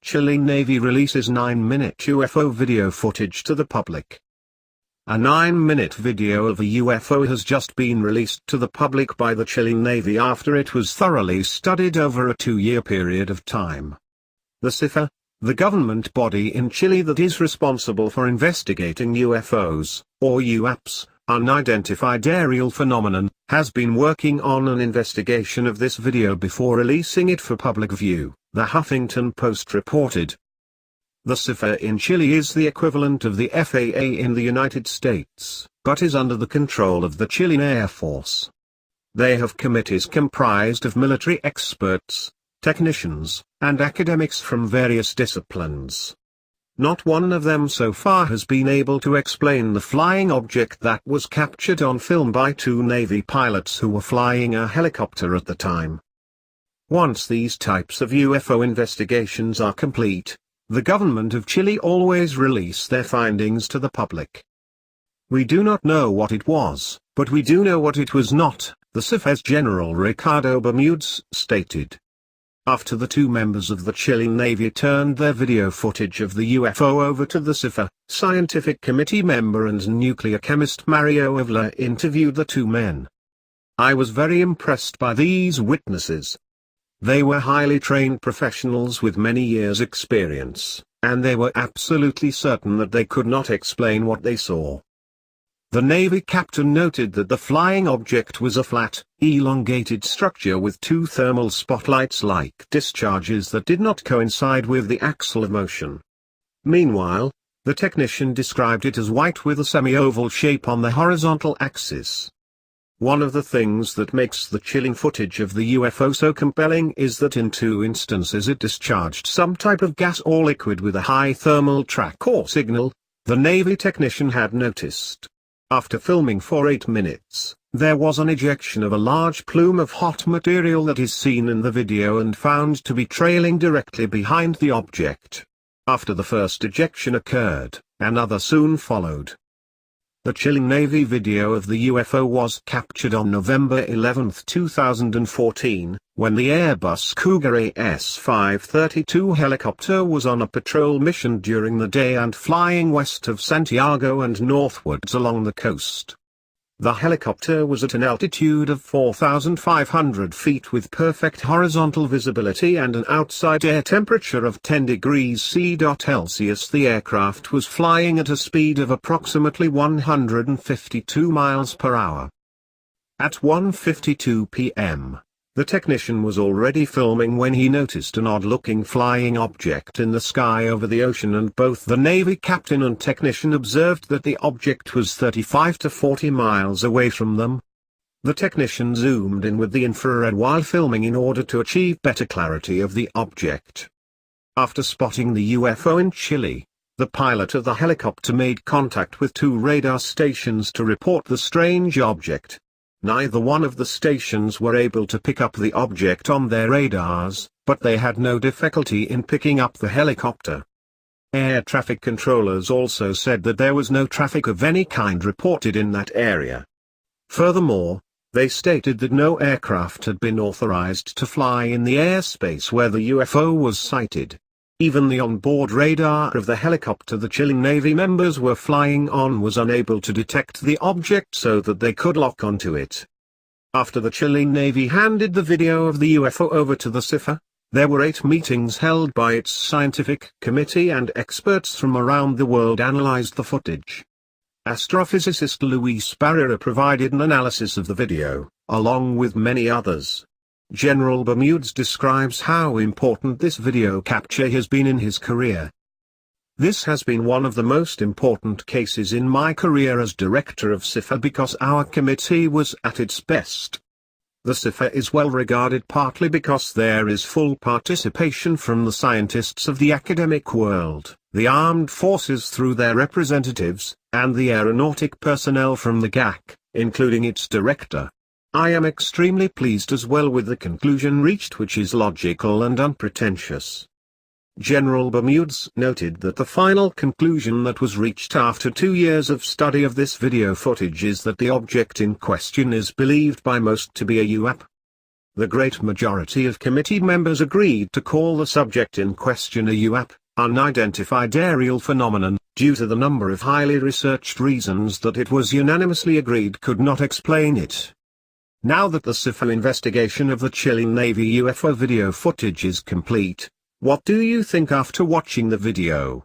Chilean Navy releases 9-minute UFO video footage to the public. A 9-minute video of a UFO has just been released to the public by the Chilean Navy after it was thoroughly studied over a 2-year period of time. The CIFA, the government body in Chile that is responsible for investigating UFOs, or UAPs, unidentified aerial phenomenon, has been working on an investigation of this video before releasing it for public view, the Huffington Post reported. The CIFA in Chile is the equivalent of the FAA in the United States, but is under the control of the Chilean Air Force. They have committees comprised of military experts, technicians, and academics from various disciplines. Not one of them so far has been able to explain the flying object that was captured on film by 2 Navy pilots who were flying a helicopter at the time. Once these types of UFO investigations are complete, the government of Chile always release their findings to the public. We do not know what it was, but we do know what it was not, the CIFA's General Ricardo Bermudez stated. After the 2 members of the Chilean Navy turned their video footage of the UFO over to the CIFA, scientific committee member and nuclear chemist Mario Avila interviewed the 2 men. I was very impressed by these witnesses. They were highly trained professionals with many years' experience, and they were absolutely certain that they could not explain what they saw. The Navy captain noted that the flying object was a flat, elongated structure with 2 thermal spotlights-like discharges that did not coincide with the axle of motion. Meanwhile, the technician described it as white with a semi-oval shape on the horizontal axis. One of the things that makes the Chilean footage of the UFO so compelling is that in 2 instances it discharged some type of gas or liquid with a high thermal track or signal, the Navy technician had noticed. After filming for 8 minutes, there was an ejection of a large plume of hot material that is seen in the video and found to be trailing directly behind the object. After the first ejection occurred, another soon followed. The Chilean Navy video of the UFO was captured on November 11, 2014, when the Airbus Cougar AS-532 helicopter was on a patrol mission during the day and flying west of Santiago and northwards along the coast. The helicopter was at an altitude of 4,500 feet with perfect horizontal visibility and an outside air temperature of 10 degrees C.Celsius. The aircraft was flying at a speed of approximately 152 miles per hour. At 1:52 p.m., the technician was already filming when he noticed an odd-looking flying object in the sky over the ocean, and both the Navy captain and technician observed that the object was 35 to 40 miles away from them. The technician zoomed in with the infrared while filming in order to achieve better clarity of the object. After spotting the UFO in Chile, the pilot of the helicopter made contact with 2 radar stations to report the strange object. Neither one of the stations were able to pick up the object on their radars, but they had no difficulty in picking up the helicopter. Air traffic controllers also said that there was no traffic of any kind reported in that area. Furthermore, they stated that no aircraft had been authorized to fly in the airspace where the UFO was sighted. Even the onboard radar of the helicopter the Chilean Navy members were flying on was unable to detect the object so that they could lock onto it. After the Chilean Navy handed the video of the UFO over to the CIFA, there were 8 meetings held by its scientific committee, and experts from around the world analyzed the footage. Astrophysicist Luis Barrera provided an analysis of the video, along with many others. General Bermudez describes how important this video capture has been in his career. This has been one of the most important cases in my career as director of CIFA because our committee was at its best. The CIFA is well regarded partly because there is full participation from the scientists of the academic world, the armed forces through their representatives, and the aeronautic personnel from the GAC, including its director. I am extremely pleased as well with the conclusion reached, which is logical and unpretentious. General Bermudez noted that the final conclusion that was reached after 2 years of study of this video footage is that the object in question is believed by most to be a UAP. The great majority of committee members agreed to call the subject in question a UAP, unidentified aerial phenomenon, due to the number of highly researched reasons that it was unanimously agreed could not explain it. Now that the UFO investigation of the Chilean Navy UFO video footage is complete, what do you think after watching the video?